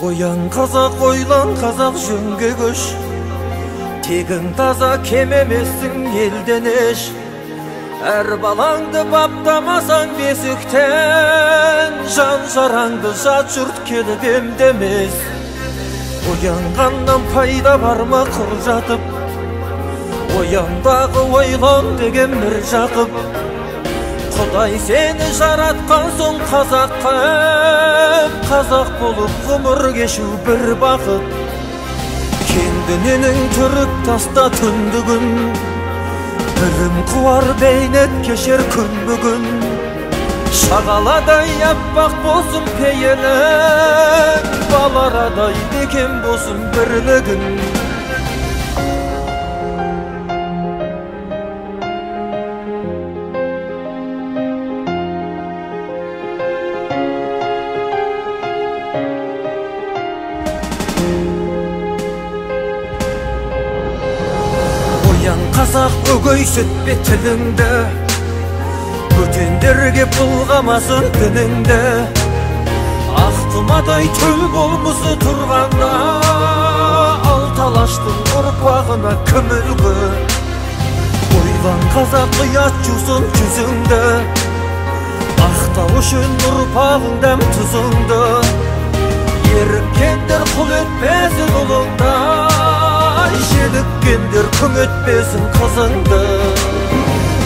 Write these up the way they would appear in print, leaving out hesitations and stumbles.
Oyan Kazak, oylan Kazak, jönge köş. Tegin taza, kememezsin elden eş. Her balаңды baptamasan besükten, can jarаңды jat jurt kelip emdemez. Oyangandan payda barma kıl jatıp, oyandağı oylan degen bir jakıp. Kuday seni jaratkan soň Kazakka, Kazak bolup gumur geçүү bir bakıt. Kendininin türüp tasta tündügün, birim kuvar beynet keşer gün bugün. Şagaladay yapbak bolsun peyeler, balaraday deken bolsun birligin. Kazak ögöy sütbe tilinde, bütünderge bulgamasın dininde. Aktımaday tül bolmusu turganda, altalaştın urpağına kömülgü. Oylan Kazak kıyat jusun yüzünde, aktavuşun urpağındam tuzunda. Yerikkendir kul etmesin ulunda, Şedikkendir küm etmesin kızыңды.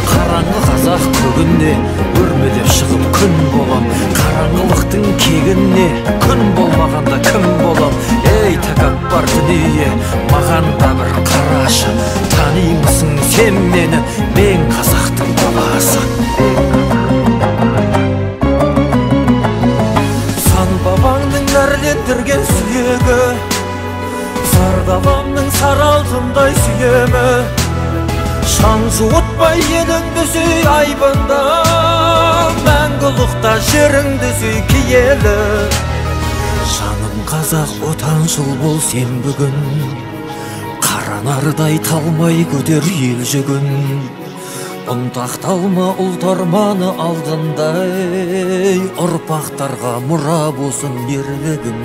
Karаңғы Kazak kөгünne өрмелеп шығып күн болам. Караңғылықтың кегінне күн болмағанда кім болам? Ей тәкаппар дүние, маған да бір қарашы. Танимысың сен мені, мен Қазақтың баласы. Сан бабаңның нәрлендірген сүйегі, Сардабамның сары алтындай сүйемі. Шаң жуытпай еліңді сүй айбында, мәңгілікта жеріңді сүй киелі. Жаным Қазақ отаншыл бол сен бүгін, қаранардай талмай көтер ел жүгін. Ұнтақталма ұлт арманы алдындай, ұрпақтарға мұра болсын ерлігің.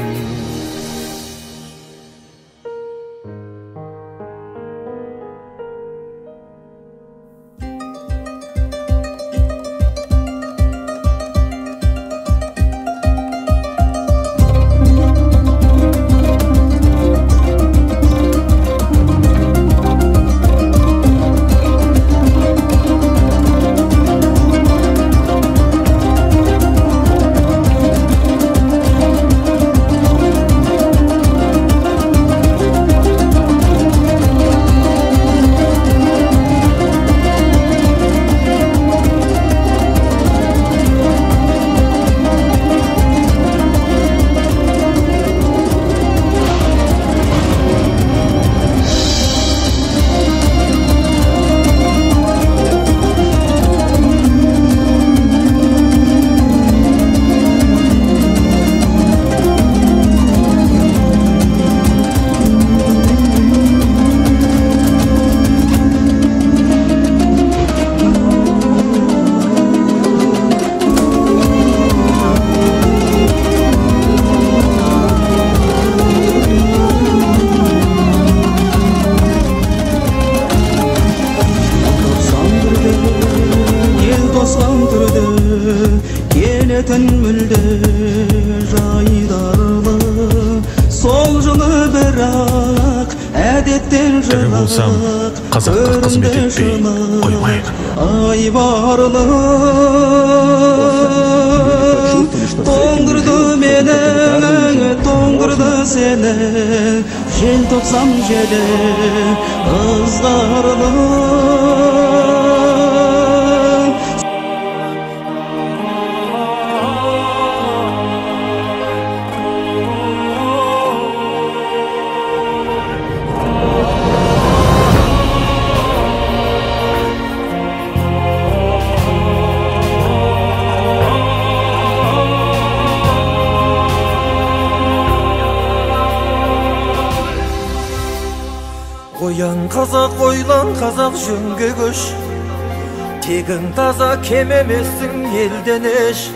Ірі болсам, қазаққа қызмет етпей қоймайын. Ай барлық тоңдырды мені, тоңдырды сені, жел топсам желі ызғарлы. Оян қазақ, ойлан қазақ, жөнге көш. Тегің таза, кем емессің елден еш.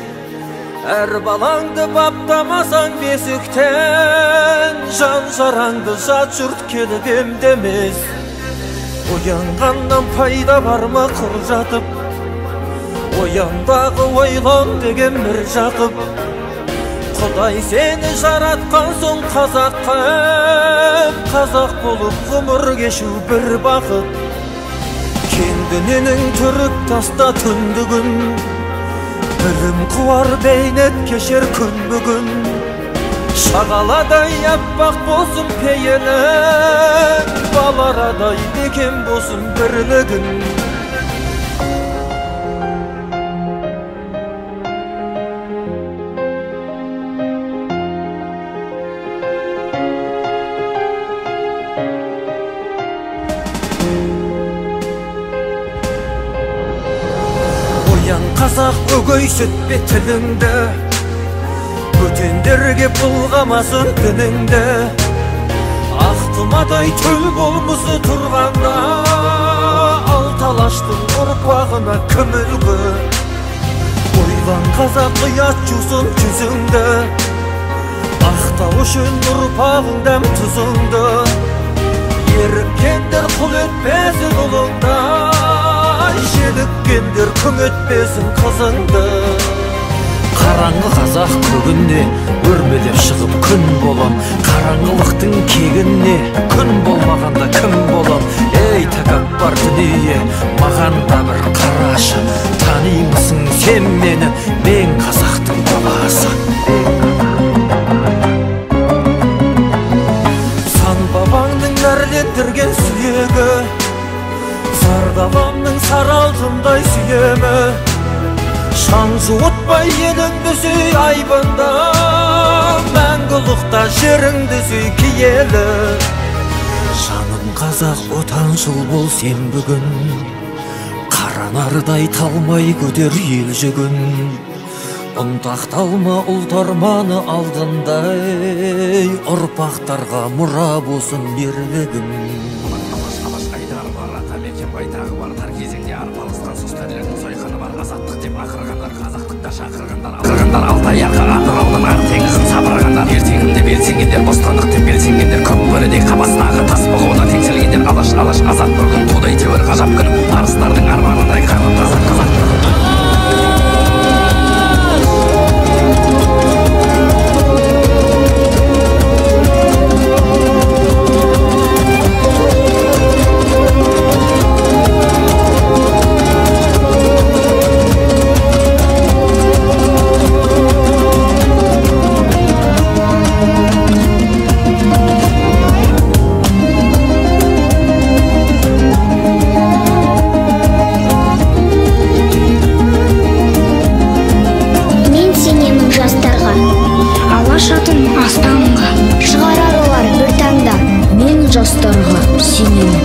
Әр балаңды баптамасаң бесіктен, жан жараңды жат жұрт келіп емдемес. Оянғаннан пайда бар ма құр жатып? Ояндағы ойлан деген бір жақып. Құдай сені жаратқан соң қазақ қып, қазақ болып ғұмыр кешу бір бақыт. Кең дүниенің түріп таста түндігін, білім қуар бейнет кешер күн бүгін. Шағаладай аппақ болсын пейілің, баларадай бекем болсын бірлігін. Қазақ өгей сүтпе тіліңді, бөтендерге бұлғамасын дініңді. Ақ тұмадай түл болмысы тұрғанда, алталаштың ұрпағына кім үлгі? Ойлан қазақ, ұят жусын жүзіңді, ақтау үшін ұрпағыңдам тұзыңды. Еріккендер құл етпесін ұлыңда, желіккендер күң етпесін қызыңды. Қараңғы қазақ көгіне өрмелеп шығып күн болам. Қараңғылықтың кегіне күн болмағанда кім болам? Ей тәкаппар дүние, маған да бір қарашы. Танимысың сен мені, мен қазақтың баласы. Сан бабаңның нәрлендірген сүйегі, сардабамның сары алтындай сүйемі. Шаң жуытпай еліңді сүй айбында, мәңгілікта жеріңді сүй киелі. Жаным қазақ, отаншыл бол сен бүгін, қаранардай талмай көтер ел жүгін. Ұнтақталма ұлт арманы алдындай, ұрпақтарға мұра болсын ерлігің. Алтай арқа атыраудың ақ теңізін сапырғандар, ертеңінде белсенгендер, бостандықтың белсенгендер, көк бөрідей қабасынағы тас бұғуына теңселгендер. Алаш алаш азат бір күн, тудай тәуір ғажап күн, арыстардың арманындай қанып таза қазақ. Астанға шығарар олар бір таңда, мен жастарға сенемін.